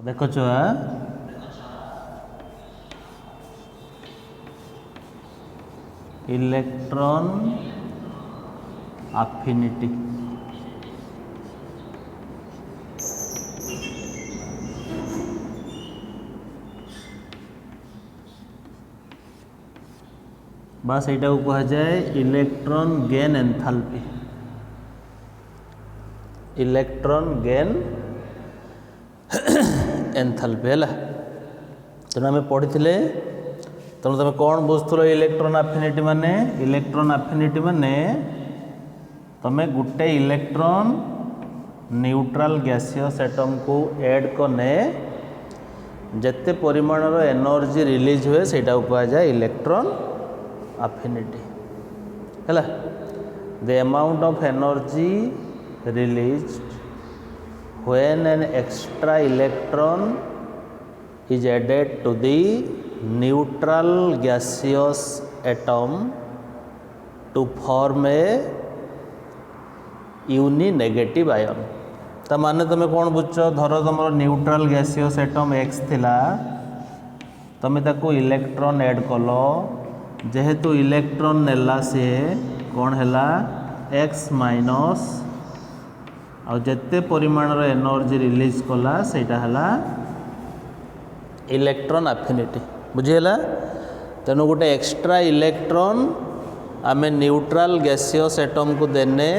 देखो छुआ electron affinity बस यहाँ को कहा जाए electron gain enthalpy electron gain enthalpy है तेणु आम पढ़ी तेणु तुम कौन बुझुल इलेक्ट्रॉन अफिनिटी माने तुम गोटे इलेक्ट्रॉन न्यूट्रल गैसियस एटम को ऐड कने जेते परिमाणर एनर्जी रिलीज हुए सेटा कहा जाए इलेक्ट्रॉन अफिनिटी है the amount of energy released when an extra electron is added to the neutral gaseous atom to form a uninegative ion ता माने तुम कौन बुझ धर तुम न्यूट्रल गैसियस एटम एक्स थिला तुम ताको इलेक्ट्रॉन ऐड कल जेहेतु इलेक्ट्रॉन नेला सी कौन है एक्स माइनस आ जेते परिमाणर एनर्जी रिलीज कला सेटा हला इलेक्ट्रॉन अफिनिटी बुझीगला तेणु गोटे एक्स्ट्रा इलेक्ट्रॉन आमे न्यूट्रल गैसियस एटम को देने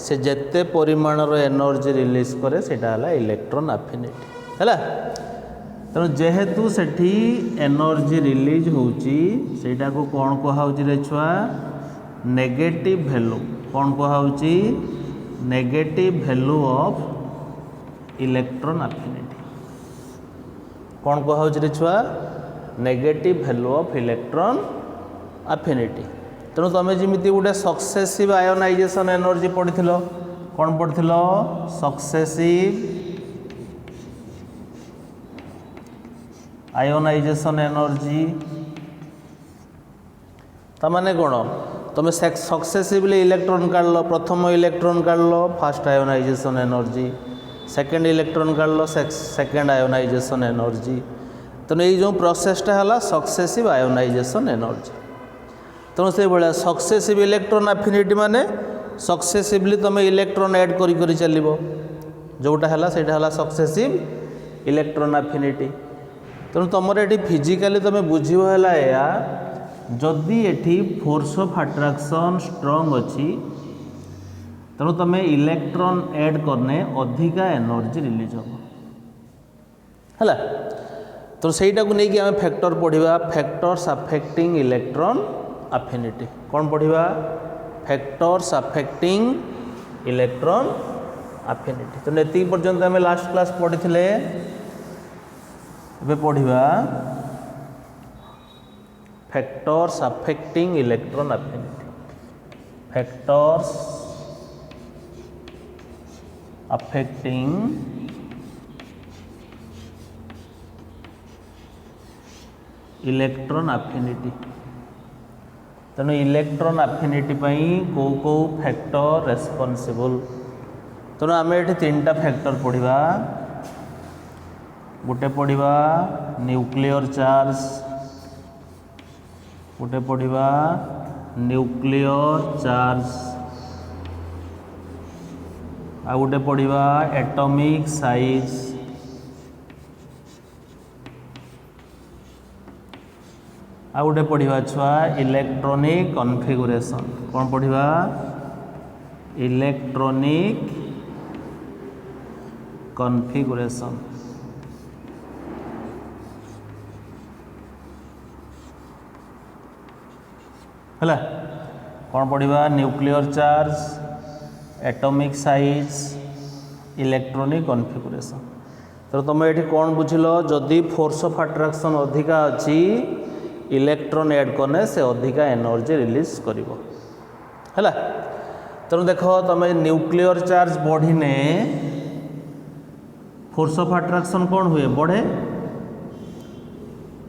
से जेते परिमाणर एनर्जी रिलीज करे सेटा हला इलेक्ट्रॉन अफिनिटी है तेणु जेहेतु सेठी एनर्जी रिलीज होउची सेटा को कौन कहाउची रे छुआ नेगेटिव वैल्यू कौन कहाउची negative value of electron affinity कौन कहाउची रे छुआ negative value of electron affinity तेणु तुम जमी गोटे सक्सेसिव आयोनाइजेशन एनर्जी पढ़ी कौन पढ़ी सक्सेसिव आयोनाइजेशन एनर्जी तमाने कौन तुम सक्सेसिवली इलेक्ट्रॉन काढ़ प्रथम इलेक्ट्रॉन काढ़ first ionisation energy second electron काढ़ सेकेंड आयोनाइजेशन एनर्जी तेणु ये जो प्रोसेसटा है सक्सेसिव आयोनाइजेशन एनर्जी तेणु से भाया सक्सेसिव इलेक्ट्रॉन अफिनिटी माने सक्सेसिवली तुम इलेक्ट्रॉन ऐड करी चलो जोटा है सेटा सक्सेसिव इलेक्ट्रॉन अफिनिटी तेणु तुम ये फिजिकाली तुम बुझे या जदि एठी फोर्स ऑफ अट्रैक्शन स्ट्रांग अच्छी तेणु तुम इलेक्ट्रॉन ऐड करने अधिका एनर्जी रिलीज है तो सहीटा को लेकिन आम फैक्टर पढ़ा फैक्टर्स अफेक्टिंग इलेक्ट्रॉन अफिनिटी कौन पढ़ा फैक्टर्स अफेक्टिंग इलेक्ट्रॉन अफिनिटी तो ये पर्यंत आम लास्ट क्लास पढ़ी पढ़ा factors affecting electron affinity factors affecting electron affinity तेणु इलेक्ट्रॉन अफिनिटी को फैक्टर रेस्पॉन्सिबल तेणु आम ये तीन टा फैक्टर पढ़ा गोटे पढ़ा न्यूक्लियर चार्ज गोटे पढ़ा न्यूक्लियर चार्ज आ गोटे पढ़ा एटॉमिक साइज आ गोटे पढ़ा छुआ इलेक्ट्रॉनिक कॉन्फ़िगरेशन कौन पढ़ा इलेक्ट्रॉनिक कॉन्फ़िगरेशन है कौन पढ़ा nuclear charge atomic size electronic configuration तो तुम ये कौन बुझल जदि फोर्स ऑफ अट्रैक्शन अधिका अच्छी इलेक्ट्रॉन ऐड करने से अधिका एनर्जी रिलीज कर तेणु देख तुम न्यूक्लियर चार्ज बढ़ने फोर्स ऑफ अट्रैक्शन कौन हुए बढ़े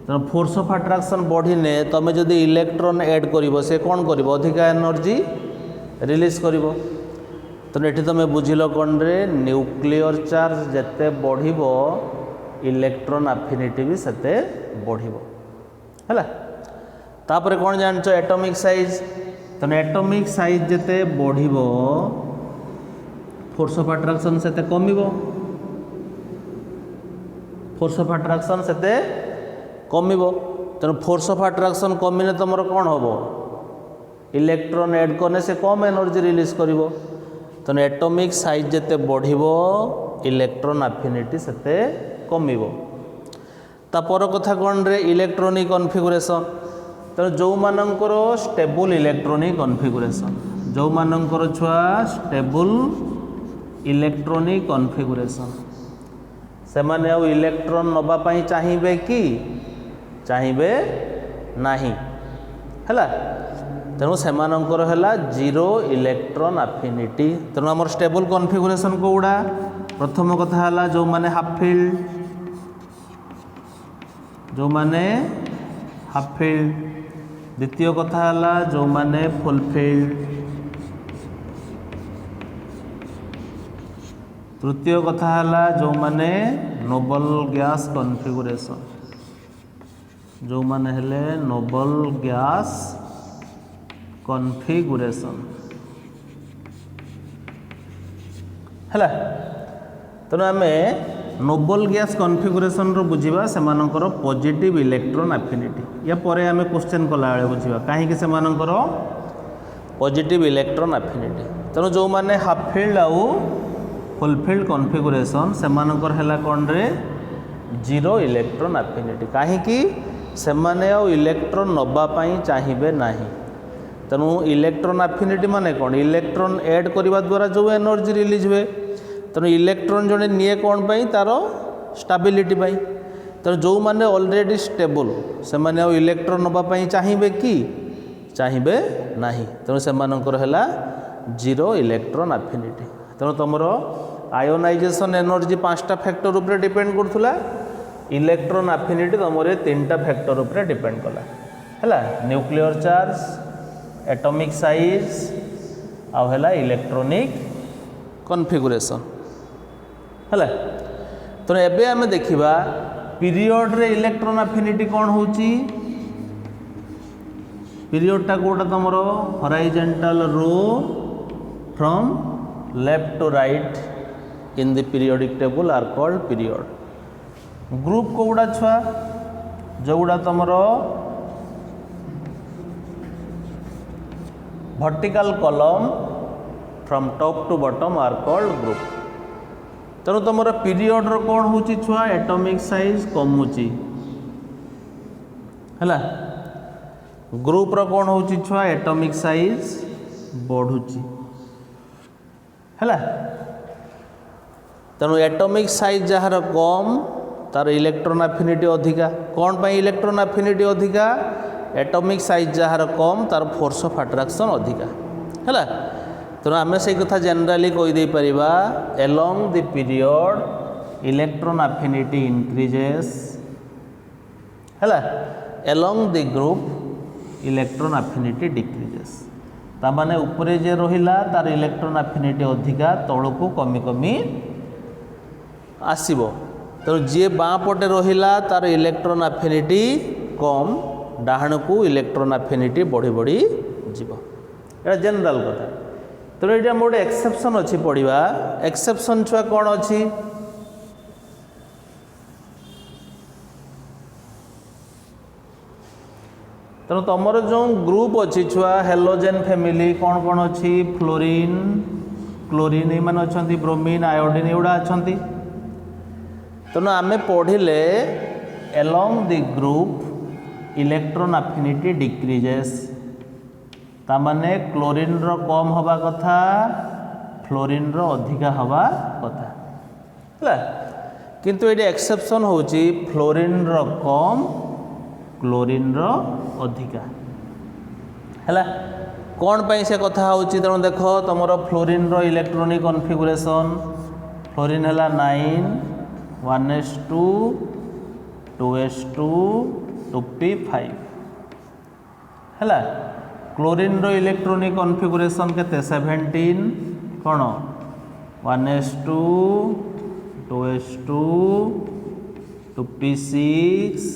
तेणु फोर्स ऑफ अट्रैक्शन बढ़ने तुम जदि इलेक्ट्रॉन ऐड कर से कौन कर अधिका एनर्जी रिलीज कर तेणु ये तुम बुझल कौन रे न्यूक्लियर चार्ज जिते बढ़ इलेक्ट्रॉन एफिनिटी भी सेते बढ़िबो हैला। तापर कौन जानछ एटॉमिक साइज तो एटॉमिक साइज जेते बढ़िबो फोर्स ऑफ अट्रैक्शन सेते कमिबो फोर्स ऑफ अट्रैक्शन सेते कमिबो तेणु फोर्स ऑफ अट्रैक्शन कमिले तुमर कौन होबो इलेक्ट्रॉन ऐड करने से कम एनर्जी रिलीज करिवो तेणु एटॉमिक साइज जेते बढ़िबो इलेक्ट्रॉन एफिनिटी सेते कमिबो। तापर कथा कौन रे इलेक्ट्रॉनिक कॉन्फ़िगरेशन तेणु जो मानकर स्टेबल इलेक्ट्रॉनिक कॉन्फ़िगरेशन जो मानकर छुआ स्टेबल इलेक्ट्रॉनिक कॉन्फ़िगरेशन से माने आउ इलेक्ट्रॉन नबा पई चाहिबे कि चाहिबे नाही हैला तेणु सेमानंकर हैला जीरो इलेक्ट्रॉन एफिनिटी तेणु आमर स्टेबल कॉन्फ़िगरेशन कोउडा प्रथम कथा हैला जो माने हाफ फील्ड जो माने हाफ फील्ड द्वितीय कथा हैला जो माने फुल फील्ड तृतीय कथा हैला जो माने नोबल गैस कॉन्फ़िगरेशन जो माने हेले नोबल गैस कॉन्फ़िगरेशन हैला तेणु आम नोबल गैस कॉन्फ़िगरेशन रो बुझिबा सेमानकर पॉजिटिव इलेक्ट्रॉन एफिनिटी या परे आम क्वेश्चन कला बेले बुझिबा कहीं सेमानकर पॉजिटिव इलेक्ट्रॉन एफिनिटी तेणु जो माने हाफ फील्ड आउ फुल फील्ड कॉन्फ़िगरेशन सेमानकर हैला कोन रे जीरो इलेक्ट्रॉन एफिनिटी कहीं सेमाने आउ इलेक्ट्रॉन नबा पई चाहिबे नाही तेणु इलेक्ट्रॉन एफिनिटी माने कौन इलेक्ट्रॉन ऐड करने द्वारा जो एनर्जी रिलीज हुए तेणु इलेक्ट्रॉन जड़े निए कौन पाई तार स्टेबिलिटी पाई तेणु जो माने ऑलरेडी स्टेबल से माने आउ इलेक्ट्रॉन नबा पई चाहिबे कि चाहिबे नाही तेणु सेमानकर हैला जीरो इलेक्ट्रॉन एफिनिटी तेणु तुमर आयोनाइजेशन एनर्जी 5टा फैक्टर उपरे डिपेंड करथुला इलेक्ट्रॉन एफिनिटी तुमरे 3टा फैक्टर उपरे डिपेंड कला हैला न्यूक्लियर चार्ज एटॉमिक साइज आउ हैला इलेक्ट्रॉनिक कॉन्फ़िगरेशन हैला तेणु एबे आम देखिबा पीरियड रे इलेक्ट्रॉन एफिनिटी कौन होची पीरियडटा कोटा तुमर horizontal row from left to right in the periodic table are called period group कोड़ा छुआ जोड़ा तुमर vertical column from top to bottom are called group तेणु तुम पीरियड रो कौन होची छुआ एटॉमिक साइज कमुची हैला ग्रुप रो कौन होची छुआ एटॉमिक साइज बढ़ुची हैला तेणु एटॉमिक साइज जहार कम तार इलेक्ट्रॉन एफिनिटी अधिका कौन पाई इलेक्ट्रॉन एफिनिटी अधिका एटॉमिक साइज जहार कम तार फोर्स ऑफ अट्रैक्शन अधिका हैला तेणु आम से कथा जनरली कहीदे पारिबा along the period electron affinity increases हैला along the group electron affinity decreases ता माने ऊपरे जे रहिला तार इलेक्ट्रॉन एफिनिटी अधिका तळको कमी कमी आसीबो तेणु जे बाँ पटे रहिला तार इलेक्ट्रॉन एफिनिटी कम डाहाण को इलेक्ट्रॉन एफिनिटी बढ़ी बढ़ी जीव एटा जनरल कथा तेणु ये गोटे एक्सेप्शन अच्छी पढ़ा एक्सेप्शन छुआ कौन अच्छी तेणु तुमर जो ग्रुप अच्छी छुआ हेलोजेन फैमिली कौन कौन अच्छी फ्लोरीन क्लोरीन ये मैंने अच्छा ब्रोमीन आयोडीन एगुड़ा अच्छा तेणु आम पढ़िले along the group electron affinity decreases तामाने क्लोरीन रो कम हवा कथा फ्लोरीन रो अधिका हवा कथा हैला किंतु ये एक्सेप्शन होची फ्लोरीन रो कम क्लोरीन रो अधिका हैला कौन पाई से कथा होची तेणु देख तुम फ्लोरीन रो इलेक्ट्रॉनिक कॉन्फ़िगरेशन फ्लोरीन हैला 9 1s2 2s2 2p5 हैला क्लोरीन रो इलेक्ट्रॉनिक कॉन्फ़िगरेशन केते 17 कौन 1s2 2s2 2p6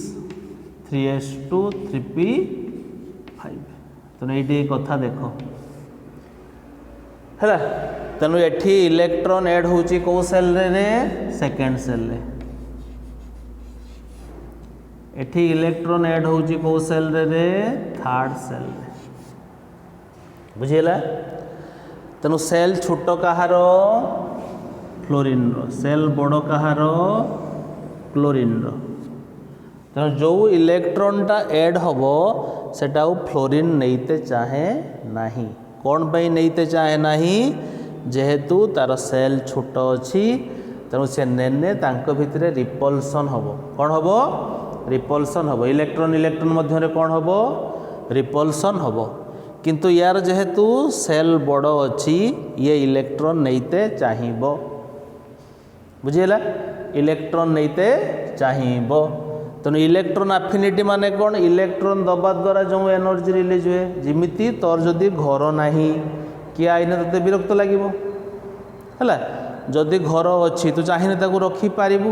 3s2 3p5 तेणु ये कथा देख है तेणु एठी इलेक्ट्रॉन ऐड होची को सेल रे सेकेंड सेल रे एठी इलेक्ट्रॉन ऐड होची को सेल रे थर्ड सेल रे बुझीला तेणु सेल छोट कहार फ्लोरीन रो सेल बड़ कहार क्लोरीन रो तेणु जो इलेक्ट्रॉनटा ऐड होबो सेटा फ्लोरीन नहींते चाहे नहीं कौन पे नहींते चाहे नहीं जेहेतु तार सेल छोट अच्छी तेणु से नेने तांको भितरे रिपल्सन होबो कौन होबो रिपल्सन होबो इलेक्ट्रॉन इलेक्ट्रॉन मध्य कौन होबो रिपल्सन होबो किंतु यार जेहेतु सेल बड़ अच्छी ये इलेक्ट्रॉन नहींते चाहिबो बुझीला इलेक्ट्रॉन नहींते चाहिबो तेणु इलेक्ट्रॉन एफिनिटी माने कौन इलेक्ट्रॉन दबा द्वारा जो एनर्जी रिलीज हुए जिमिति तोर जदि घर नाही किए आईने तोते विरक्त लगे है जदि घर अच्छी तू चाहिए ताको रखी पारिबु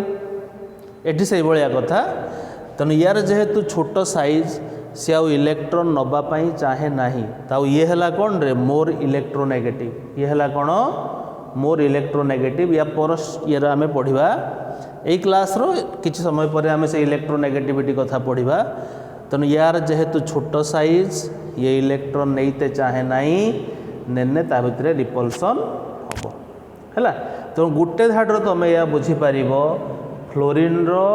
एठी से भाया कथा तेणु यार जेहेतु छोट साइज सी आउ इलेक्ट्रॉन नवापाई चाहे नहीं ताऊ ये है कौन रे मोर इलेक्ट्रोनेगेटिव ये है कौन मोर इलेक्ट्रोनेगेटिव या परस ये आम पढ़ा यही क्लास रो किसी समय पर आम से इलेक्ट्रोनेगेटिविटी कथा पढ़ा तेणु यार जेहेतु छोट साइज ये इलेक्ट्रॉन नहींते चाहे नहीं नेने ता भितर रिपल्सन हम है तेणु गोटे धाड़ तुम या बुझीपार फ्लोरीन रो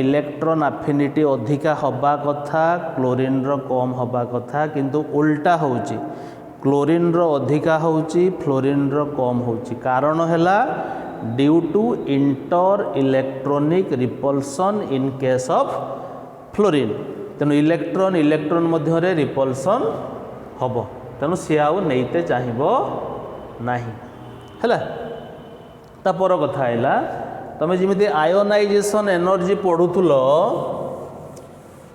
इलेक्ट्रॉन एफिनिटी अधिका हवा कथा क्लोरीन रो कम हवा कथा किंतु उल्टा होची क्लोरीन रो अधिका होची फ्लोरीन रो कम होची कारण हैला due to inter electronic repulsion in case of fluorine तेणु इलेक्ट्रॉन इलेक्ट्रॉन मध्य रिपल्सन हम तेणु सी आउ नहींते चाहिए नहीं है तापर कथा है तुम जमी आयोनाइजेशन एनर्जी पढ़ुल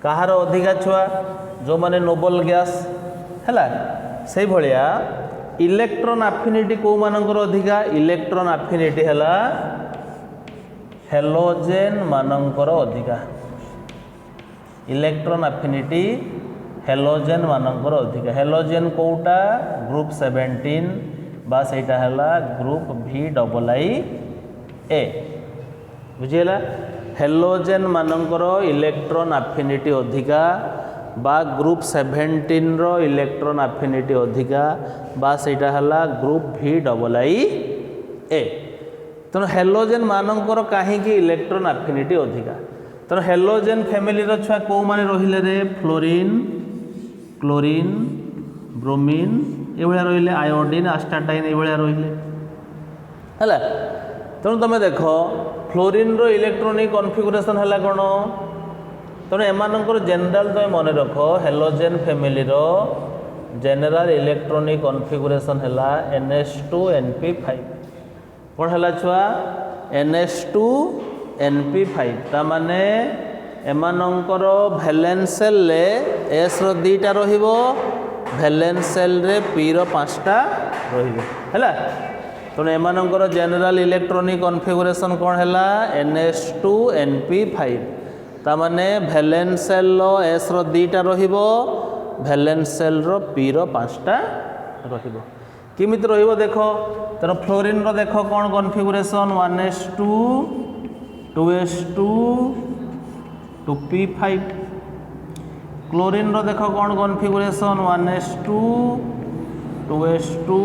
कहार अधिका छुआ जो माने नोबल गैस है से भाया इलेक्ट्रॉन एफिनिटी कौ मानकर अधिका इलेक्ट्रॉन एफिनिटी है हेलोजेन मानकर अधिका इलेक्ट्रॉन एफिनिटी हेलोजेन मानकर अधिका हेलोजेन कोटा ग्रुप 17 बा सेटा है ग्रुप VIIA बुझीला हेलोजेन मानकर इलेक्ट्रॉन एफिनिटी अधिका बा ग्रुप 17 रो इलेक्ट्रॉन एफिनिटी अधिका बा सेटा है ग्रुप VIIA तेणु हेलोजेन मानकर कहीं इलेक्ट्रॉन एफिनिटी अधिका तेणु हेलोजेन फैमिली रो छुआ कौ माने रहिले रे फ्लोरीन क्लोरीन ब्रोमीन ये रहिले आयोडीन आस्टाटाइन ये रहिले है तेणु तुम देख फ्लोरीन रो इलेक्ट्रॉनिक कॉन्फिगरेशन है कौन तेणु एमानकर जेनराल तुम मन रख हेलोजेन फैमिली रो जेनराल इलेक्ट्रॉनिक कॉन्फिगरेशन है NS2NP5 कौन है छुआ NS2NP5 ता माने एमानकर भैलेंस सेल रे एस रो 2टा रहिबो भैलेंस सेल रे P रो 5टा रहिबो हैला तेणु एमानकर जेनराल इलेक्ट्रॉनिक कॉन्फिगरेशन कौन है NS2NP5 ता माने भैलेंस सेल रो एस रो 2टा रहिबो भैलेंस सेल रो P रो 5टा रहिबो किमित रहिबो देखो तेणु फ्लोरीन रो देखो कौन configuration 1s2 2s2 2p5 chlorine रो देखो कौन configuration 1s2 2s2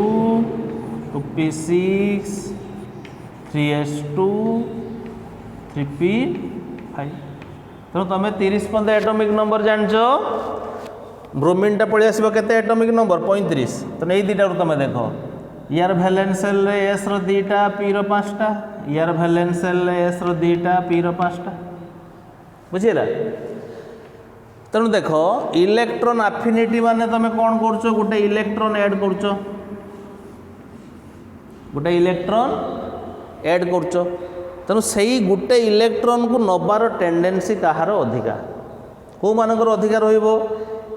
2p6 3s2 3p5 तेणु तुम 30 पर्यंत एटॉमिक नंबर जान ब्रोमीन टा पड़ी आसो के एटॉमिक नंबर 35 तो यही दुटा तुम देख यार भैलेंस सेल रे एस रो 2टा P रो 5टा यार भैलेंस सेल रे एस रो 2टा P रो 5टा बुझीला तेणु देख इलेक्ट्रॉन एफिनिटी माने तुम कौन कर गोटे इलेक्ट्रॉन ऐड कर गोटे इलेक्ट्रॉन ऐड कर तेणु से गोटे इलेक्ट्रॉन को नबार टेंडेंसी कहार अधिका कौ मानकर अधिका रहिबो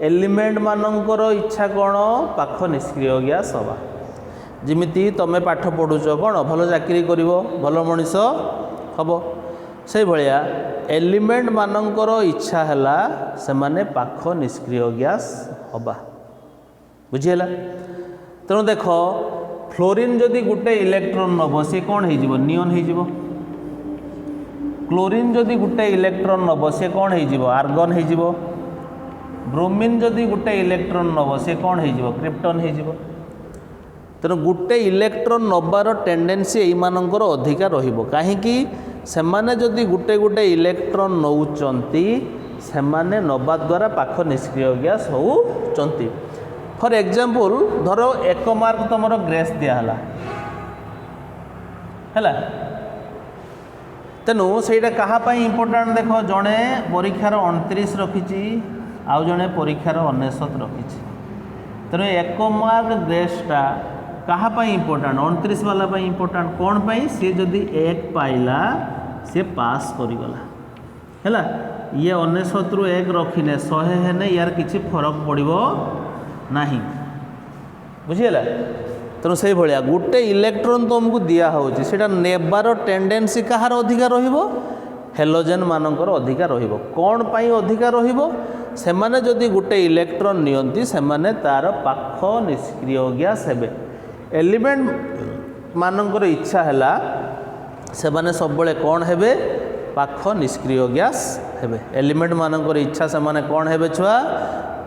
एलिमेंट मानकर इच्छा कौन पाख निष्क्रिय गैस हवा जिमिति तुम पाठ पढ़ुच कौन भल चाकरी कर भल मनीष हम से भलिया एलिमेंट मानकर इच्छा हैला से माने पाख निष्क्रिय गैस हबा बुझीला। तेणु देख फ्लोरीन जदि गोटे इलेक्ट्रॉन नब सी कौन हो नियन हो। क्लोरीन जदि गोटे इलेक्ट्रॉन नब सी कौन हो आर्गन हो। ब्रोमीन जदि गोटे इलेक्ट्रॉन नब सी कौन हो क्रिप्टन हो। तेणु गोटे इलेक्ट्रॉन नबार टेंडेंसी एमानकर अधिका रहिबो काहेकि सेमाने जदि गोटे गोटे इलेक्ट्रॉन नौचंती सेमाने नबा द्वारा पाख निष्क्रिय गैस होउचंती। फॉर एग्जांपल धर 1 मार्क तुमर ग्रेस दियाला हैला तेणु सेटा कहा पाई इंपोर्टेंट देख जड़े परीक्षार 29 रखी आउ जड़े परीक्षार 99 रखी। तेणु 1 मार्क ग्रेसटा कहा पाई इंपोर्टेंट 29 वाला पाई इंपोर्टेंट कौन पाई सी जदि 1 पाइला सी पास करिगला हैला। ये 99 रु 1 रखिले 100 हेने यार किसी फरक पड़िबो नहीं बुझीला। तेणु से भाया गोटे इलेक्ट्रॉन तुमको दिया होची सेटा नेबार टेंडेंसी कहार अधिका रहिबो हेलोजेन मानकर अधिका रहिबो। कौन पाई अधिका रहिबो से माने जदि गोटे इलेक्ट्रॉन नियंती से माने तार पाख निष्क्रिय गैस हेबे। एलिमेंट मानकर इच्छा हैला से माने सब बळे कौन हेबे पाख निष्क्रिय गैस हेबे। एलिमेंट मानकर इच्छा से माने कौन हेबे छुआ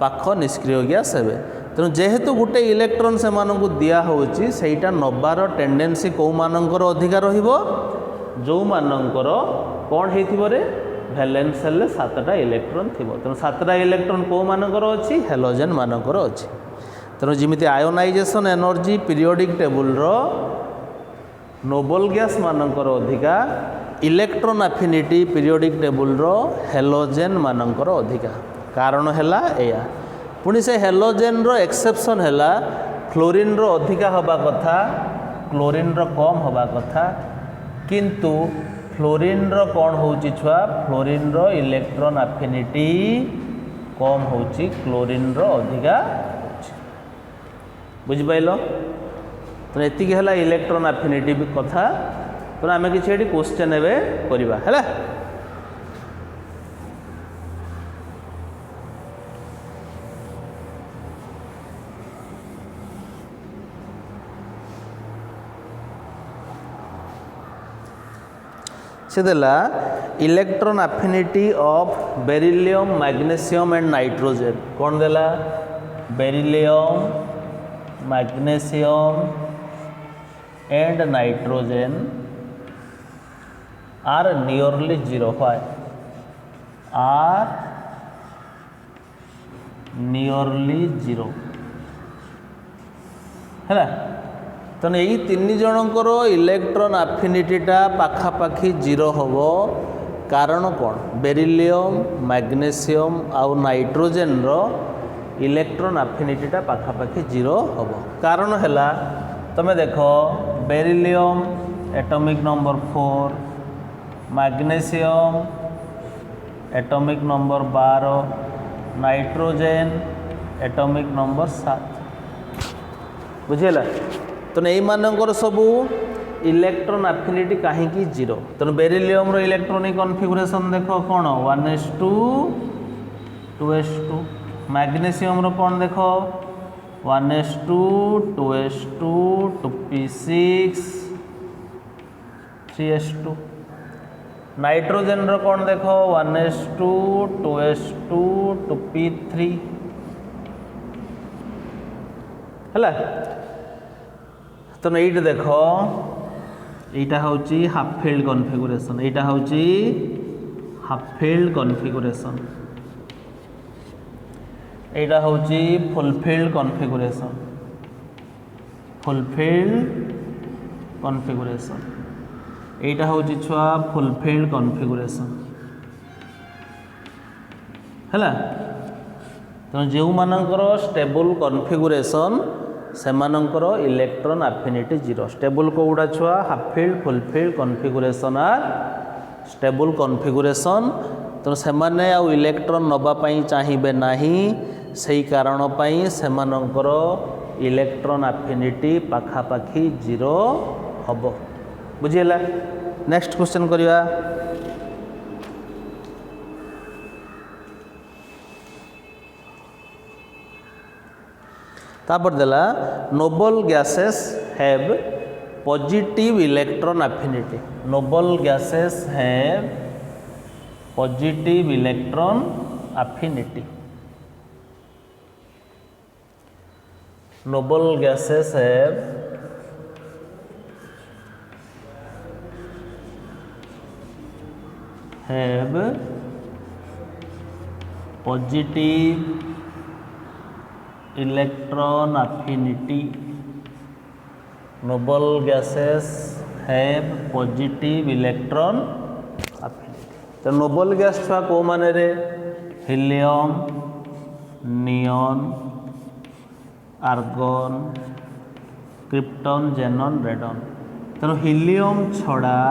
पाख निष्क्रिय गैस हेबे। तेणु जेहेतु गोटे इलेक्ट्रॉन से मानकु दिया होची सेटा नबार टेंडेंसी को मानकर अधिका रहिबो जो मानकर कौन हेथिबो रे वैलेंस सेल 7टा इलेक्ट्रॉन थिबो। तेणु 7टा इलेक्ट्रॉन को मानकर अछि हेलोजेन मानकर अछि। तेणु जिमिति आयोनाइजेशन एनर्जी पीरियोडिक टेबुल रो नोबल गैस मानकर अधिका इलेक्ट्रॉन एफिनिटी पीरियोडिक टेबुल रो हेलोजेन मानकर अधिका कारण हैला एया। पुणी से हेलोजेन रो एक्सेप्शन हैला फ्लोरीन रो अधिका हवा कथा क्लोरीन रो कम हवा कथा किंतु फ्लोरीन रो कौन होची छुआ फ्लोरीन रो इलेक्ट्रॉन एफिनिटी कम होची क्लोरीन रो अधिका बुझी पाइलो। तो एतिक हैला इलेक्ट्रॉन एफिनिटी कथा। तो आम किसी क्वेश्चन एवं करवा है से देला electron affinity of beryllium magnesium and nitrogen कौन देला beryllium magnesium and nitrogen are nearly 0 why are nearly 0 है। तो यही 3 जनकर इलेक्ट्रॉन एफिनिटीटा पाखापाखि 0 हम कारण कौन बेरिलियम मैग्नेशियम आउ नाइट्रोजन रो इलेक्ट्रॉन एफिनिटीटा पाखापाखि 0 हम कारण है तुम देख beryllium atomic number 4 magnesium atomic number 12 nitrogen atomic number 7 बुझेला। तो यही मानकर सबू इलेक्ट्रॉन एफिनिटी कहीं 0 तेणु बेरिलियम रो इलेक्ट्रॉनिक कॉन्फिगरेशन देख कौन 1s2 2s2 मैग्नेशियम रो कौन देख 1s2 2s2 2p6 3s2 nitrogen रो कौन देख 1s2 2s2 2p3 है। तो ये देख यहाँ हूँ हाफ फिल्ड कॉन्फिगरेशन यहाँ हूँ हाफ फिल्ड कॉन्फिगरेशन यहाँ हूँ फुल फिल्ड कॉन्फिगरेशन यहाँ हूँ छुआ फुल फिल्ड कॉन्फिगरेशन है। तो जो मानकर स्टेबल कॉन्फिगरेशन से मानकर इलेक्ट्रॉन एफिनिटी 0 स्टेबल कोड़ा छुआ half filled full filled configuration are stable configuration. तो से माने आउ इलेक्ट्रॉन नबापाई चाहिए नहीं से कारण पाई से मानकर इलेक्ट्रॉन एफिनिटी पाखापाखि 0 हम बुझीला। नेक्स्ट क्वेश्चन करिया तापर देला noble gases have positive electron affinity. Noble gases have positive electron affinity. noble gases have positive electron affinity. noble gases have positive electron affinity. तो noble gas छुआ को माने रे हीलियम, नियन, argon, krypton, जेनन, रेडन। तेणु helium छड़ा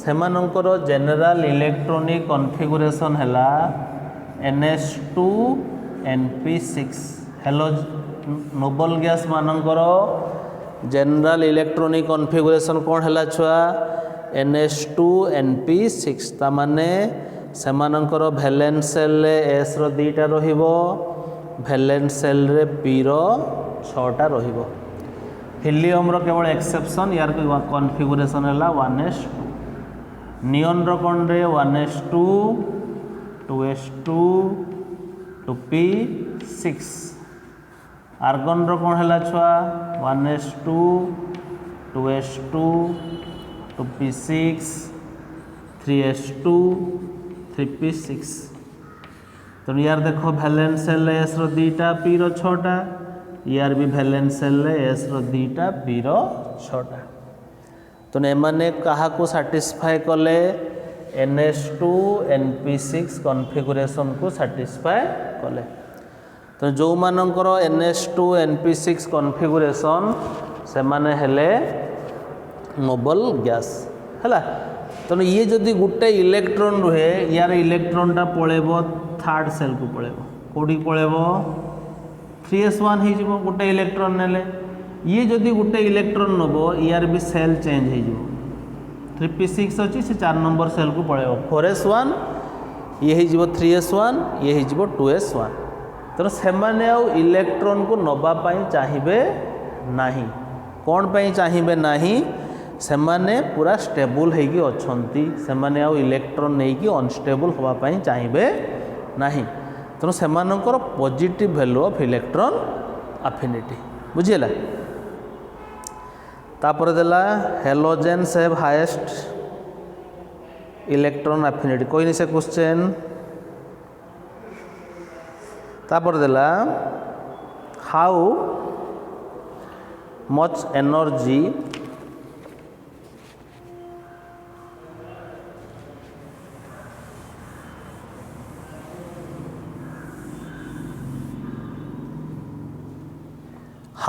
सेमानंकर जेनेराल इलेक्ट्रॉनिक कॉन्फिगरेशन हैला NH2 NP6। हेलो noble gas मानंकर जेनेराल इलेक्ट्रॉनिक कॉन्फिगरेशन कौन हैला छुआ NH2 NP6। ता माने सेमानंकर वैलेंस सेल रे S रो 2टा रहिबो, वैलेंस सेल रे P रो 6टा रहिबो। हीलियम रो केवल एक्सेप्शन यार कॉन्फिगरेशन हैला 1s2। नियन रो कोन रे 1s2 2s2 2p6। आर्गन रो कोन हैला छुआ 1s2 2s2 2p6 3s2 3p6। तो यार देखो वैलेंस सेल एस रो 2टा पी रो 6टा, यार भी वैलेंस सेल एस रो 2टा पी रो 6टा। तो एमाने कहा को सैटिस्फाई कले NH2 NP6 कॉन्फिगरेशन को सैटिस्फाई कले। तो जो मानकर NH2 NP6 कॉन्फिगरेशन से माने हेले नोबल गैस हैला। तो ये जदि गोटे इलेक्ट्रॉन रुहे यार इलेक्ट्रॉनटा पळेबो थर्ड सेल को पळेबो, कोडी पळेबो 3s1 हे जिवो गोटे इलेक्ट्रॉन नेले। ये जदि गोटे इलेक्ट्रॉन नबो यार भी सेल चेंज हे जिवो 3p6 अछि से 4 नंबर सेल को पळेबो 4s1 ये हे जिवो 3s1 ये हे जिवो 2s1। तो से माने आ इलेक्ट्रॉन को नबा पई चाहिबे नाही। कोन पई चाहिबे नाही से माने पूरा स्टेबल हेगी अछंती, से माने आ इलेक्ट्रॉन नै कि अनस्टेबल होबा पई चाहिबे नाही। तेणु से positive value of electron affinity बुझीला। तापर देला halogens have highest electron affinity. कोई नहीं से क्वेश्चन। तापर देला how much energy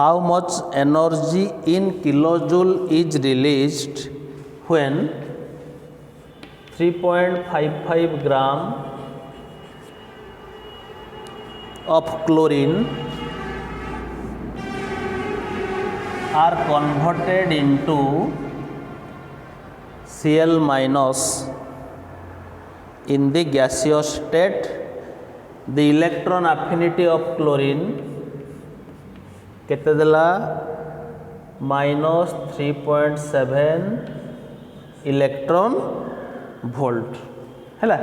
how much energy in kilojoule is released when 3.55 gram of chlorine are converted into Cl minus in the gaseous state. The electron affinity of chlorine केते देला -3.7 electron volt हैला।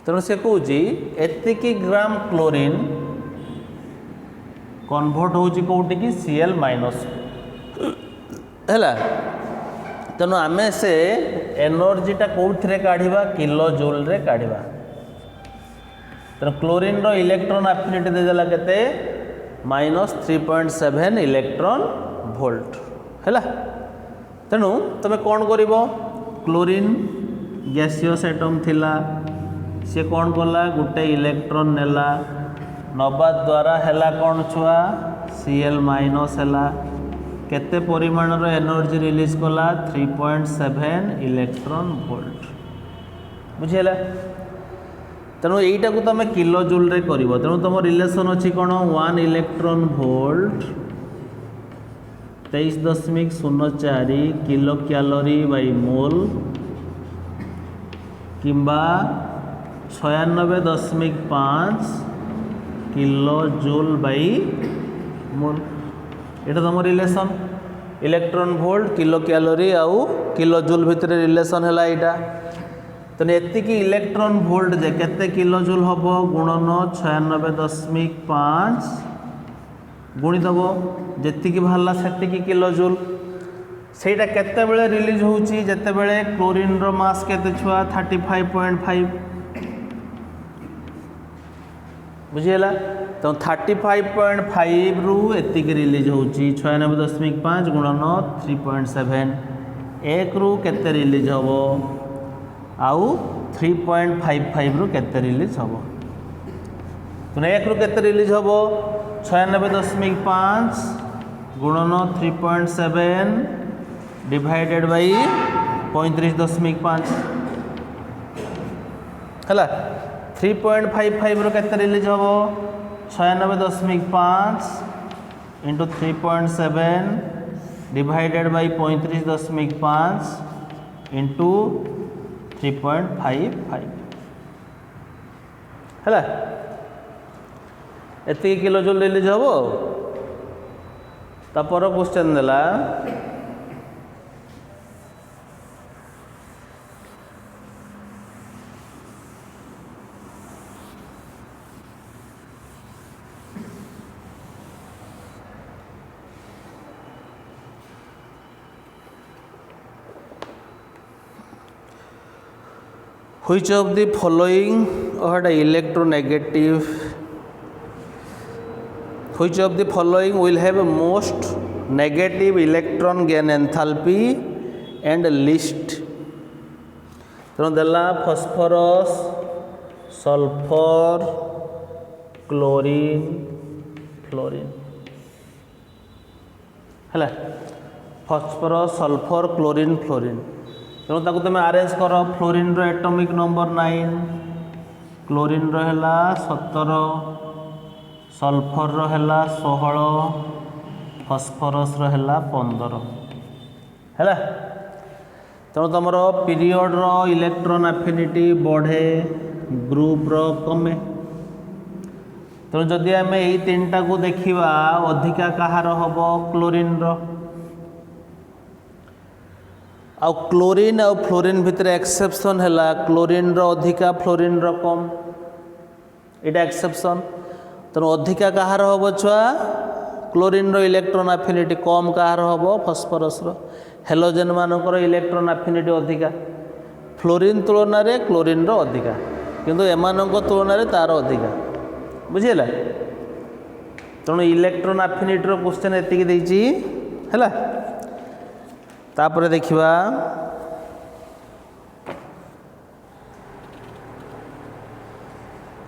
तेणु से कहूँ एतिकी ग्राम chlorine convert होची कोउटी की Cl minus हैला। तेणु आमे से एनर्जीटा कोउथिरे काढिबा किलो जूल रे काढिबा। तेणु क्लोरीन रो इलेक्ट्रॉन एफिनिटी देदेला केते -3.7 इलेक्ट्रॉन वोल्ट हैला। तेणु तुम कौन करिवो क्लोरीन गैसियस एटम थिला सी कौन कला गोटे इलेक्ट्रॉन नेला नबा द्वारा हैला कौन छुआ Cl माइनस हैला केते परिमाण रो एनर्जी रिलीज कला 3.7 इलेक्ट्रॉन वोल्ट बुझिला। तेणु यहीटा को तुम किलो जूल रे करिवो। तेणु तुम रिलेशन अच्छी कौन 1 electron volt 23.04 kilo calorie by mole किंबा 96.5 किलो जूल बाई मोल ये तुम relation electron volt kilo calorie आउ किलो जूल भितर रिलेसन है यहाँ तो एति इलेक्ट्रॉन वोल्ट जे केते किलो जूल हम गुणन 96.5 गुणिदेव जी बाहर से किलो जूल सेटा केते बेले रिलीज होची जेते बेले क्लोरीन रो मास केते छुआ 35.5 बुझीगला तो 35.5 रु एतिक रिलीज होची 96.5 गुणन 3.7 एक रु केते रिलीज हम आउ 3.55 रु केते रिलीज हम तो एक रु केते रिलीज हम 96.5 गुणन 3.7 डिवाइडेड बाई 35.5 है 3.55 रु केते रिलीज हम 96.5 इंटू 3.7 डिवाइडेड बाई 35.5 इंटू 3.55 है एति किलो जूल रिलीज हम तापर क्वेश्चन देला which of the following or electronegative which of the following will have most negative electron gain enthalpy and least तो देला फॉस्फोरस सल्फर क्लोरीन फ्लोरीन है phosphorus sulphur chlorine fluorine तेणु ताको तुम arrange कर फ्लोरीन रो एटॉमिक नंबर 9 क्लोरीन रो हैला 17 sulphur रो हैला 16 phosphorus रो हैला 15 है तेणु तुम पीरियड रो इलेक्ट्रॉन एफिनिटी बढ़े ग्रुप रो कमे तेणु जदि आम यही तीनटा को देखा अधिका कहार हम क्लोरीन रो आउ क्लोरीन आउ फ्लोरीन भितर एक्सेप्शन है क्लोरीन रो अधिका फ्लोरीन रो कम यहाँ एक्सेप्शन तेणु अधिका कहार हम छुआ क्लोरीन रो इलेक्ट्रॉन एफिनिटी कम कहार हम फॉस्फोरस रो हेलोजेन मानकर इलेक्ट्रॉन एफिनिटी अधिका फ्लोरीन तुलन में क्लोरीन रो अधिका किंतु एमानक तुलन में तार अधिका बुझीगला तेणु इलेक्ट्रॉन एफिनिटी रो क्वेश्चन एतिकी देछि हैला तापर देखिबा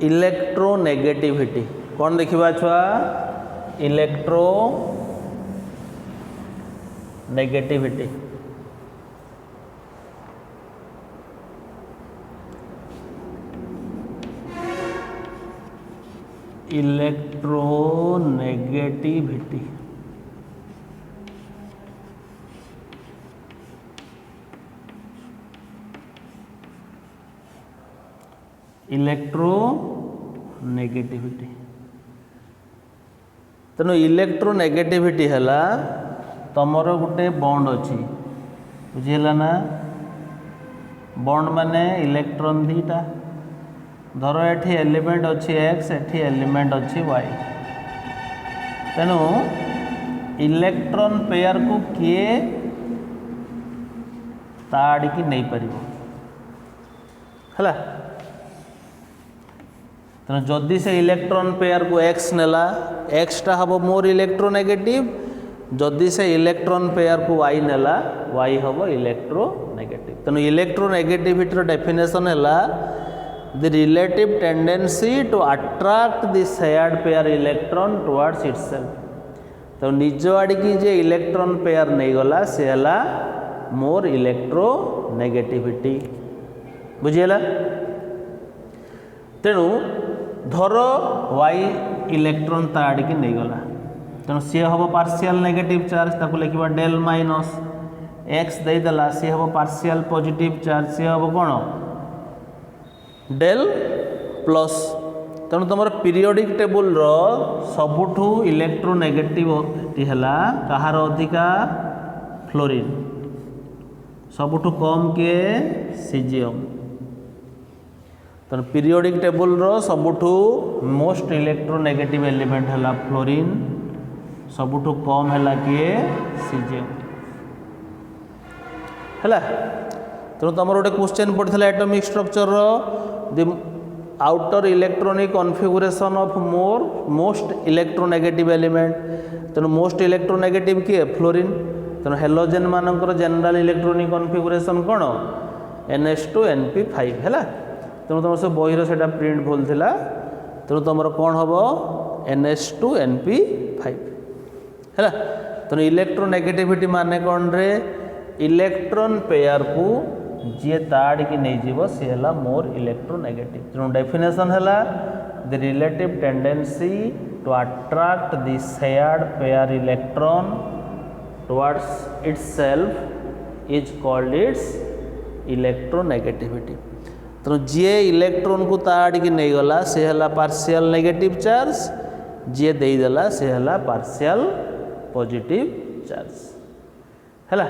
इलेक्ट्रोनेगेटिविटी कौन देखिबा छुआ इलेक्ट्रो नेगेटिविटी इलेक्ट्रोनेगेटिविटी इलेक्ट्रोनेगेटिविटी तेणु इलेक्ट्रोनेगेटिविटी हैला तमर गोटे बॉन्ड अच्छी बुझीगला ना बॉन्ड माने इलेक्ट्रॉन दीटा धर एठी एलिमेंट अच्छी एक्स एठी एलिमेंट अच्छी वाई तेणु इलेक्ट्रॉन पेयर को किए ताड़िकी नहीं पारिबो है तेणु जदि से इलेक्ट्रॉन पेयर को एक्स नेला एक्सटा हम मोर इलेक्ट्रोनेगेटिव जदि से इलेक्ट्रॉन पेयर को वाई नेला वाई हम इलेक्ट्रोनेगेटिव तेणु इलेक्ट्रोनेगेटिविटी डेफिनेशन है the relative tendency to attract the shared pair electron towards itself तो निज आड़िकी जे इलेक्ट्रॉन पेयर नहीं गला से है मोर इलेक्ट्रोनेगेटिविटी बुझीगला तेणु धर वाई इलेक्ट्रॉन ता आड़िकी नहीं गला तेणु सी हम पार्शियल नेगेटिव चार्ज ताको लिखा डेल माइनस एक्स देदेला सी हम पार्शियल पॉजिटिव चार्ज सी हम कौन डेल प्लस तेणु तुम पीरियोडिक टेबुल सबुठू इलेक्ट्रोनेगेटिव है कहार अधिका फ्लोरीन सबुठू कम किए सीजियम तेणु पीरियोडिक टेबुल सबुठू मोस्ट इलेक्ट्रोनेगेटिव एलिमेंट है फ्लोरीन सबुठू कम है किए सीजियम है तेणु तुम गोटे क्वेश्चन पड़ता atomic structure the outer electronic configuration of most electronegative element तेणु मोस्ट इलेक्ट्रोनेगेटिव किए फ्लोरीन तेणु हेलोजेन मानकर जनरल इलेक्ट्रॉनिक कॉन्फिगरेशन कौन NH2 NP5 है तेणु तुम से बही से प्रिंट भूल थिला तेणु तुम कौन हम NH2 NP5 है तेणु इलेक्ट्रोनेगेटिविटी माने कौन रे इलेक्ट्रॉन पेयर को जी ताड़ की नहीं जीव सी है मोर इलेक्ट्रोनेगेटिव तेणु डेफिनेशन है the relative tendency to attract the shared pair electron towards itself is called its electronegativity तेणु जी इलेक्ट्रॉन को ताड़ की नहीं गला सी है पार्शियल नेगेटिव चार्ज जी देदेला सी है पार्शियल पॉजिटिव चार्ज है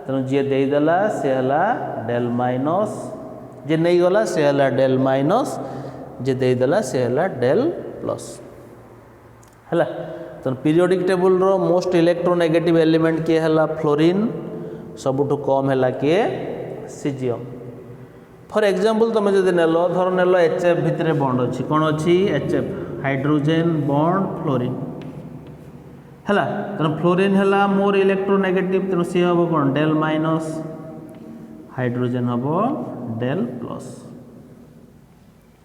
तेणु जी देदेला सी है डेल माइनस जी नहीं गला सी है डेल माइनस जी देदेला सी है डेल प्लस है तेणु पीरियोडिक टेबुल रो मोस्ट इलेक्ट्रोनेगेटिव एलिमेंट किए है फ्लोरीन सबुठू कम है किए सीजियम फॉर एग्जांपल तुम जब नेल धर नेल HF भितर बॉन्ड अच्छी कौन अच्छी HF हाइड्रोजेन बॉन्ड फ्लोरीन है तेणु फ्लोरीन है मोर इलेक्ट्रोनेगेटिव तेणु सी हम कौन डेल माइनस हाइड्रोजेन हम डेल प्लस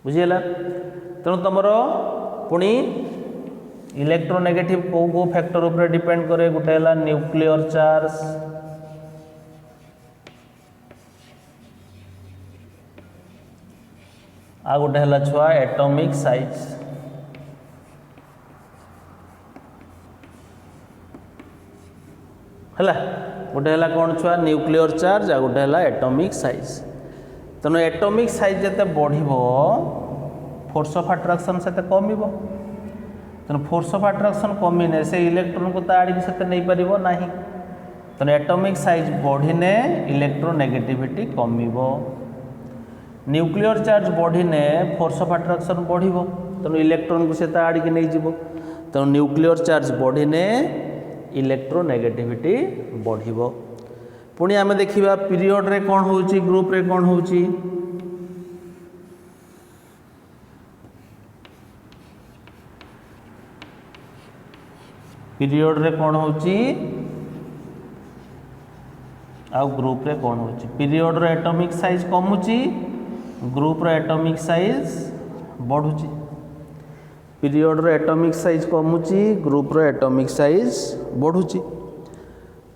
बुझीगला तेणु तुम पुणी इलेक्ट्रोनेगेटिव कौ कौ फैक्टर उपर डिपेंड करे गोटे है न्यूक्लियर चार्ज आ गोटे है छुआ एटॉमिक साइज है गोटे है कौन छुआ न्यूक्लियर चार्ज आ गोटे है एटॉमिक साइज तेणु एटॉमिक साइज जिते बढ़ फोर्स ऑफ अट्रैक्शन से कम तेणु फोर्स ऑफ अट्रैक्शन कमिने से इलेक्ट्रॉन को ताड़ी से नहीं पार ना तेणु एटॉमिक साइज बढ़िने इलेक्ट्रोनेगेटिविटी कम न्यूक्लियर चार्ज बढ़िने फोर्स ऑफ अट्रैक्शन बढ़ तेणु इलेक्ट्रॉन को से ताड़ी की नहीं जीव तेणु न्यूक्लियर चार्ज बढ़िने इलेक्ट्रोनेगेटिविटी बढ़ पुणी आम देखा पीरियड रे कौन हो ग्रुप रे कौन हो पीरियड रे कौन हो ग्रुप रे कौन हो पीरियड रो एटॉमिक साइज कमुची ग्रुप रो एटॉमिक साइज बढ़ुची पीरियड रो एटॉमिक साइज कमुची ग्रुप रो एटॉमिक साइज बढ़ुची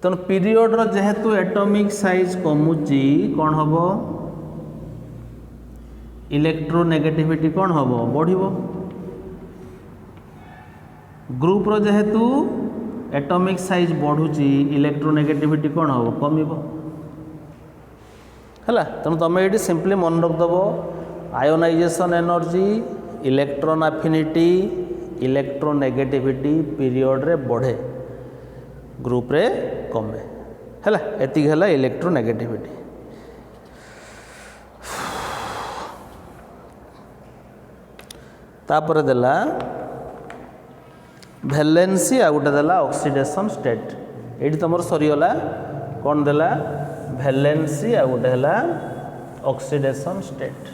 तेणु पीरियड रो जेहेतु एटॉमिक साइज कमुची कौन हम इलेक्ट्रोनेगेटिविटी कौन हम बढ़िबो ग्रुप रो जेहेतु एटॉमिक साइज बढ़ुची इलेक्ट्रोनेगेटिविटी कौन हम कमिबो है तेणु तुम ये सिंपली मन रखिदेव ionisation energy electron affinity electronegativity period रे बढ़े ग्रुप रे कमे है एति है इलेक्ट्रोनेगेटिविटी तापर देला वैलेंसी आ गोटे देला ऑक्सीडेशन स्टेट ये तुम सरीगला कौन देला वैलेंसी आ गोटे है oxidation state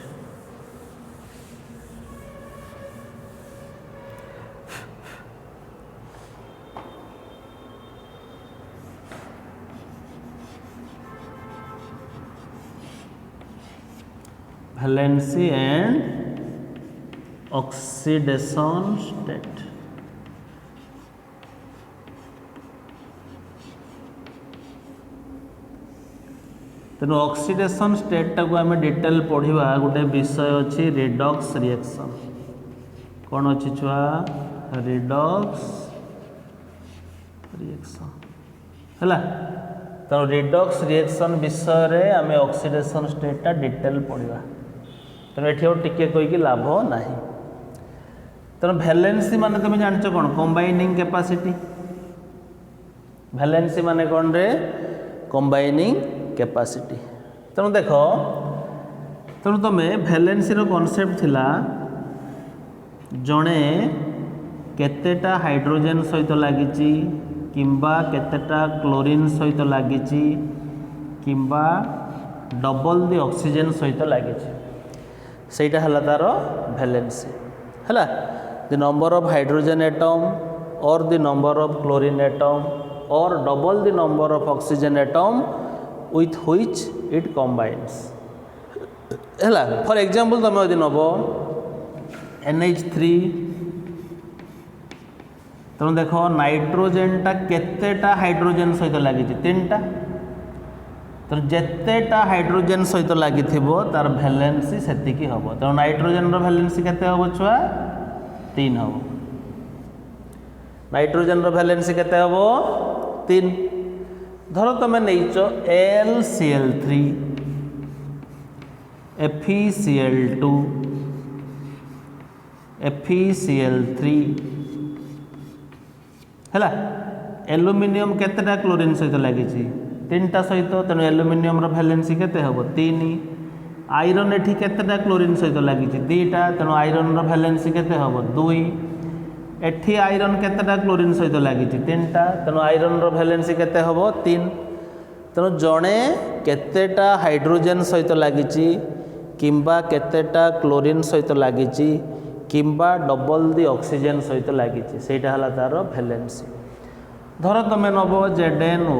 valency and oxidation state तेणु ऑक्सीडेशन स्टेट टाक आम डिटेल पढ़ा गोटे विषय अच्छी रिडॉक्स रिएक्शन कौन अच्छी छुआ रिडॉक्स रिएक्शन है तेणु रिडॉक्स रिएक्शन विषय रे आम ऑक्सीडेशन स्टेटा डिटेल पढ़ा तेणु ये टिके कोई लाभ ना तेणु भैलेंसी माने तुम जान कौन कंबाइनिंग कैपेसिटी भैलेंसी माने कौन रे कंबाइनिंग कैपेसिटी तेणु देख तेणु तुम भैलेंसी कॉन्सेप्ट थिला जड़े केतेटा हाइड्रोजन सहित लगी किंबा केतेटा क्लोरीन सहित लगी किंबा डबल दी ऑक्सीजन सहित लगी सेटा हला तार भैलेंसी है the number of hydrogen atom और the number of chlorine atom और double the number of oxygen atom with which it combines है फॉर एग्जांपल तुम यदि नब NH3 तेणु देख नाइट्रोजेनटा केतेटा हाइड्रोजन सहित लगी 3टा तो जितेटा हाइड्रोजन सहित लगी तार भैलेंसी सेतिकी हम तेणु नाइट्रोजन भैलेंसी केते हम छुआ 3 हम नाइट्रोजन भैलेंसी केते हम 3 धर तुम नहींच LCl3 FeCl2 FeCl3 है एल्युमिनियम केतेटा क्लोरीन सहित लगी 3टा सहित तेणु एल्युमिनियम भैलेंसी केते हम 3 आयरन एठी केतेटा क्लोरीन सहित लगी 2टा तेणु आयरन भैलेंसी केते हम 2 एठी आयरन केतेटा क्लोरीन सहित लगी 3टा तेणु आयरन भैलेंसी केते हम 3 तेणु जड़े केतेटा हाइड्रोजन सहित लगी किंबा केतेटा क्लोरीन सहित लगी किंबा डबल दी ऑक्सीजन सहित लगी सेटा हला तार भैलेंसी धर तुम नब ZnO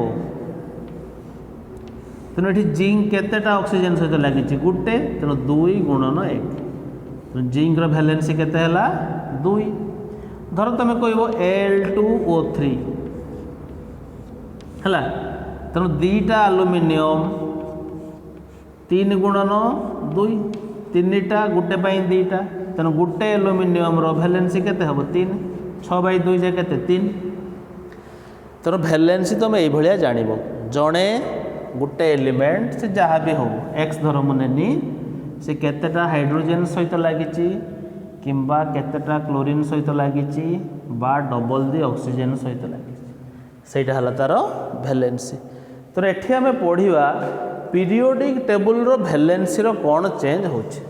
तेणु ये जिंक केतेटा ऑक्सीजन सहित लगी गोटे तेणु 2 गुणन 1 तेणु जिंक भैलेंसी केते हला 2 धर तुम कह Al2O3 है तेणु 2टा एल्युमिनियम 3 गुणन 2 3टा गोटे 2टा तेणु गोटे एल्युमिनियम भैलेंसी केते हम 3 6/2 जे केते 3 तेणु भैलेंसी तुम ये जान जड़े गोटे एलिमेंट से जहाँ भी हो एक्स धर मुनेनी से केतेटा हाइड्रोजन सहित लगी किंबा केतेटा क्लोरीन सहित लगी बा डबल दी ऑक्सीजन सहित लगी सेटा हला तार भैलेंसी तो एठी आमे पढ़िबा पीरियोडिक टेबुल रो भैलेंसी रो कौन चेंज होछि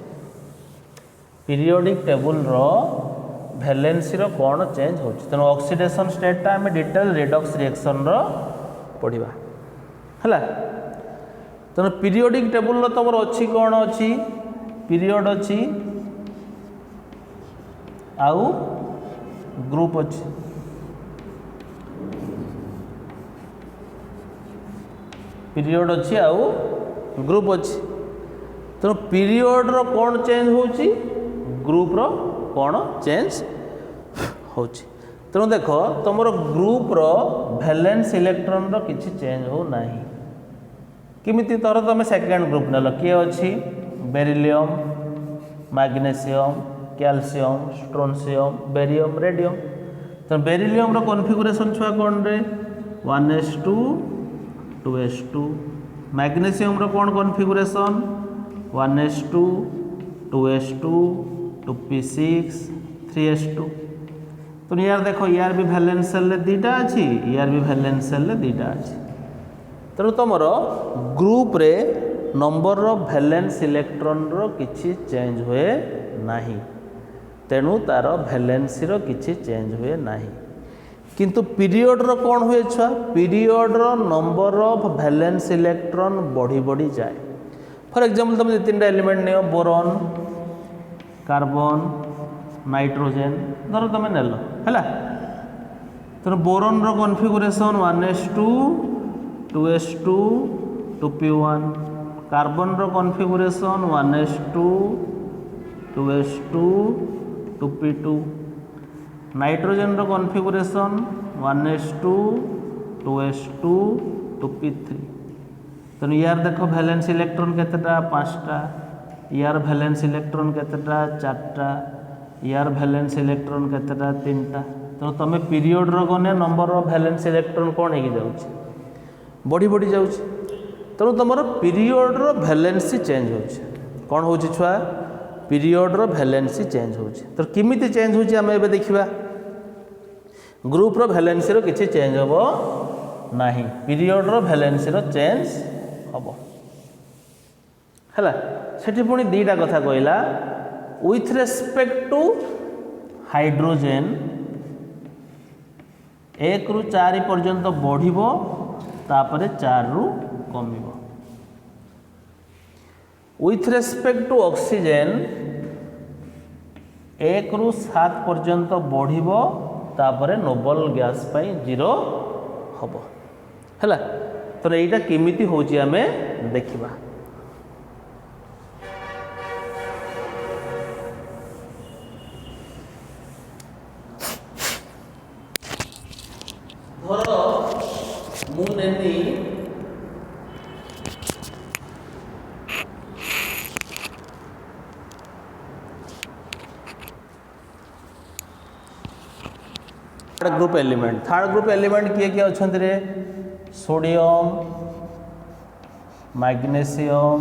पीरियोडिक टेबुल रो भैलेंसी रो कौन चेंज होछि तेणु ऑक्सीडेशन स्टेट आमे डिटेल रिडॉक्स रिएक्शन रो पढ़िबा है तेणु पीरियोडिक टेबुल रो तुम अच्छी कौन अच्छी पीरियड अच्छी आउ ग्रुप अच्छी पीरियड अच्छी आउ ग्रुप अच्छी तेणु पीरियड रो कौन चेंज होची ग्रुप रो कौन चेंज होची तेणु देख तुम ग्रुप रो वैलेंस इलेक्ट्रॉन रो किछि चेंज हो नाही किमिति तर तुम सेकेंड ग्रुप नेल किए अच्छी beryllium magnesium calcium strontium barium radium तो बेरिलियम रो कॉन्फ़िगरेशन छुआ कौन रे 1s2 2s2 मैग्नेशियम रो कौन configuration 1s2 2s2 2p6 3s2 तो यार देखो यार भी वैलेंस सेल रे 2टा अच्छी यार भी वैलेंस सेल रे 2टा अच्छी तेणु तुम ग्रुप रे नंबर ऑफ वैलेंस इलेक्ट्रॉन रो किछि चेंज हुए नाही तेणु तार वैलेंसी रो किछि चेंज हुए नाही किंतु पीरियड रो कौन हुए छुआ पीरियड रो नंबर ऑफ वैलेंस इलेक्ट्रॉन बढ़ी बढ़ी जाए फॉर एग्जांपल तुम 3टा एलिमेंट नियो बोरॉन कार्बन नाइट्रोजन धर तुम नेल है तेणु बोरॉन रो configuration 1s2 2s2 2p1 carbon रो configuration 1s2 2s2 2p2 nitrogen रो कॉन्फ़िगरेशन 1s2 2s2 2p3 तेणु यार देख वैलेंस इलेक्ट्रॉन केतेटा 5टा यार वैलेंस इलेक्ट्रॉन केतेटा 4टा यार वैलेंस इलेक्ट्रॉन केतेटा 3टा तेणु तुम पीरियड रो गने नंबर ऑफ वैलेंस इलेक्ट्रॉन कौन हो जाउछि बढ़ी बढ़ी जाउछि तेणु तुम पीरियड रो वैलेंसी चेंज होछि कौन होछि छुआ पीरियड भैलेंसी चेंज हो तो किमिति चेंज होची आम एबे देखिबा ग्रुप रो भैलेंसी रो किछि चेंज होबो नाही पीरियड रो भैलेंसी रो चेंज होबो हला सेठी पुणी दीटा कथा कहला विथ रेस्पेक्ट टू हाइड्रोजेन 1 रु 4 पर्यंत बढ़िबो तापरे 4 रु कमिबो विथ रेस्पेक्ट टू ऑक्सीजन 1 रु 7 पर्यंत बढ़िबो तापरे नोबल गैस पाई 0 हबो हला तो एटा केमिति होची आमे देखिबा धरो मु नेनी थर्ड ग्रुप एलिमेंट किए किए अच्छा रे sodium magnesium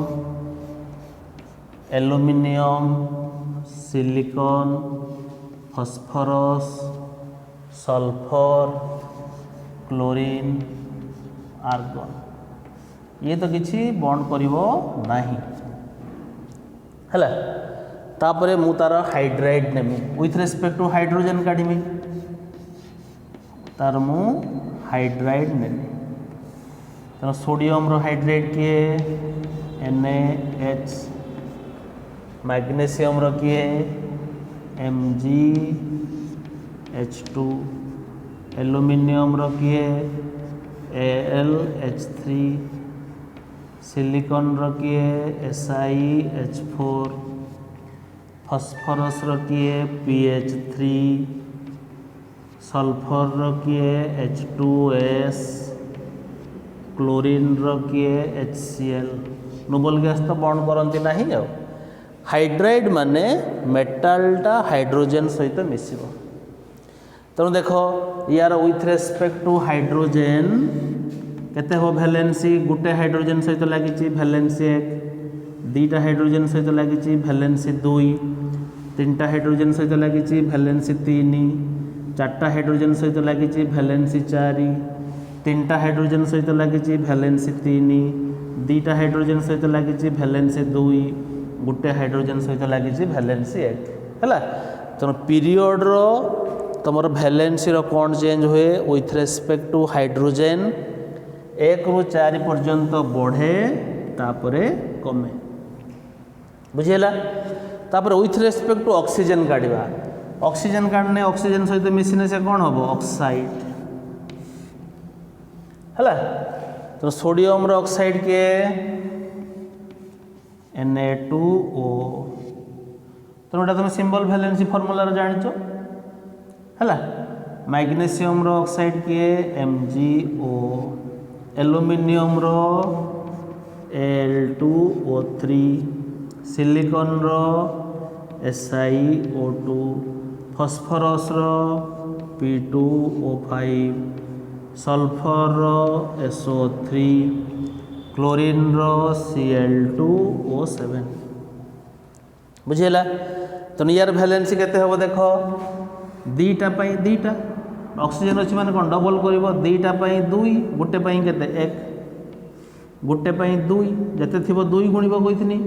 aluminium silicon phosphorus sulphur chlorine argon ये तो किसी बॉन्ड करिवो नाही हला तापरे मु तार हाइड्राइड नेमी विथ रेस्पेक्ट टू हाइड्रोजन काढिमी तार मु हाइड्राइड नेमी तो सोडियम रो हाइड्राइड किए NaH मैग्नेशियम रो किए MgH2 एल्युमिनियम रो किए AlH3 सिलिकॉन रो किए SiH4 फॉस्फोरस रो किए PH3 सल्फर रो किए H2S क्लोरीन रो किए HCl नोबल गैस तो बॉन्ड करती नहीं जाओ हाइड्राइड माने मेटालटा हाइड्रोजन सहित मिसिबो तेणु देख यार विथ रेस्पेक्ट टू हाइड्रोजन केते हो वैलेंसी गोटे हाइड्रोजन सहित लगी वैलेंसी 1 2टा हाइड्रोजन सहित लगी वैलेंसी 2 3टा हाइड्रोजन सहित लगी वैलेंसी 3 4टा हाइड्रोजन सहित लगी वैलेंसी 4 3टा हाइड्रोजन सहित लगी वैलेंसी 3 2टा हाइड्रोजन सहित लगी वैलेंसी 2 गोटे हाइड्रोजन सहित लगी वैलेंसी 1 है तेणु पीरियड रो तुम वैलेंसी रो कौन चेंज हुए विथ रेस्पेक्ट टू हाइड्रोजन 1 रु 4 पर्यंत बढ़े तापरे कमे बुझेला तापरे विथ रेस्पेक्ट टू ऑक्सीजन काढ़ा ऑक्सीजन काढ़ने ऑक्सीजन सहित मिसिने से कौन हम ऑक्साइड है तो सोडियम रो ऑक्साइड के Na2O तो एटा तुम सिंबल वैलेंसी फॉर्मूला जानिचो है मैग्नेशियम रो ऑक्साइड के MgO एल्युमिनियम रो Al2O3 सिलिकॉन रो SiO2 फॉस्फोरस रो P2O5 सल्फर रो SO3 क्लोरीन रो Cl2O7 बुझेला तो यार वैलेंसी केते हबो देखो 2टा पाई 2टा ऑक्सीजन अच्छी माने कौन डबल करिवो 2टा पाई 2 गोटे पाई केते 1 गोटे पाई 2 जते थिबो 2 गुणिबो कइथनी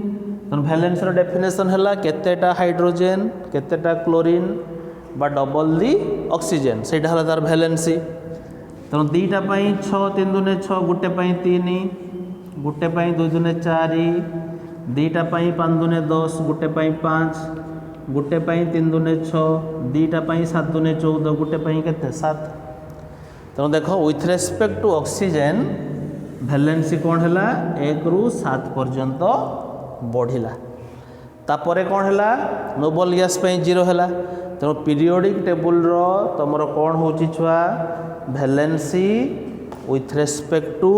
तो वैलेंसी रो डेफिनेशन हला केतेटा हाइड्रोजन केतेटा क्लोरीन बा डबल दी ऑक्सीजन सेटा हला तार वैलेंसी तो 2टा पाई 6 3 दुने 6 गोटे पाई 3 गोटे पाई 2 दुने 4 2टा पाई 5 दुने 10 गोटे पाई 5 गोटे पाई 3 दुने 6 2टा पाई 7 दुने 14 गोटे पाई केते 7 तो देखो with respect to oxygen valency कौन है 1 रु 7 पर्यंत बढ़िला तापरे कौन है नोबल गैस पे 0 है तेणु पीरियोडिक टेबुल रो तुमर कौन हो छुआ valency with respect to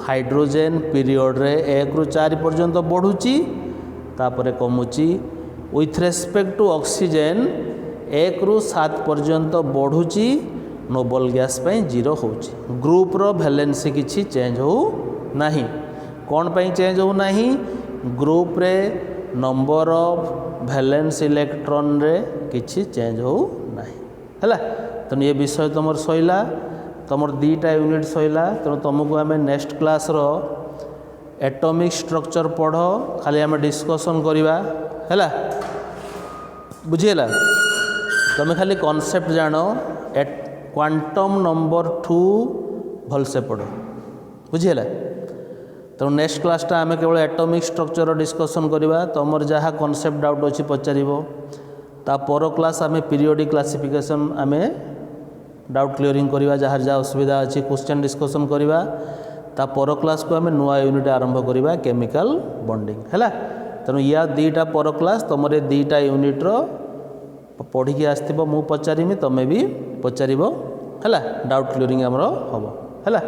hydrogen period रे 1 रु 4 पर्यंत बढ़ुची तापरे कमुची विथ रेस्पेक्ट टू ऑक्सीजन 1 रु 7 पर्यंत बढ़ुची नोबल गैस पे 0 होची ग्रुप रो वैलेंसी किछि चेंज हो नाही कौन पे चेंज हो नाही ग्रुप रे नंबर ऑफ वैलेंस इलेक्ट्रॉन रे किछि चेंज हो नाही हैला। तेणु ये विषय तुम सैला तुम 2टा यूनिट सैला। तेणु तुमको आम नेक्स्ट क्लास रो एटॉमिक स्ट्रक्चर पढ़ खाली आम डिस्कशन करवा हैला बुझीला। तुम खाली कॉन्सेप्ट जान क्वांटम नंबर 2 भलसे पढ़ बुझीला। तो नेक्स्ट क्लासटा आम केवल एटॉमिक स्ट्रक्चर डिस्कशन करवा। तुम जहाँ कॉन्सेप्ट डाउट अच्छी पचार ता पर क्लास आम पीरियोडिक क्लासिफिकेशन आम डाउट क्लीयरिंग करवा। जहाँ जहाँ असुविधा अच्छी क्वेश्चन डिस्कशन करवा। ता पर क्लास को आम नुआ यूनिट आरंभ करवा केमिकल बॉन्डिंग हैला। तेणु या 2टा पर क्लास तुम 2टा यूनिट्र पढ़ी आसथिबो मु पचारिमी तुम भी पचारिबो हैला। डाउट क्लीयरिंग हमरो हबो हैला।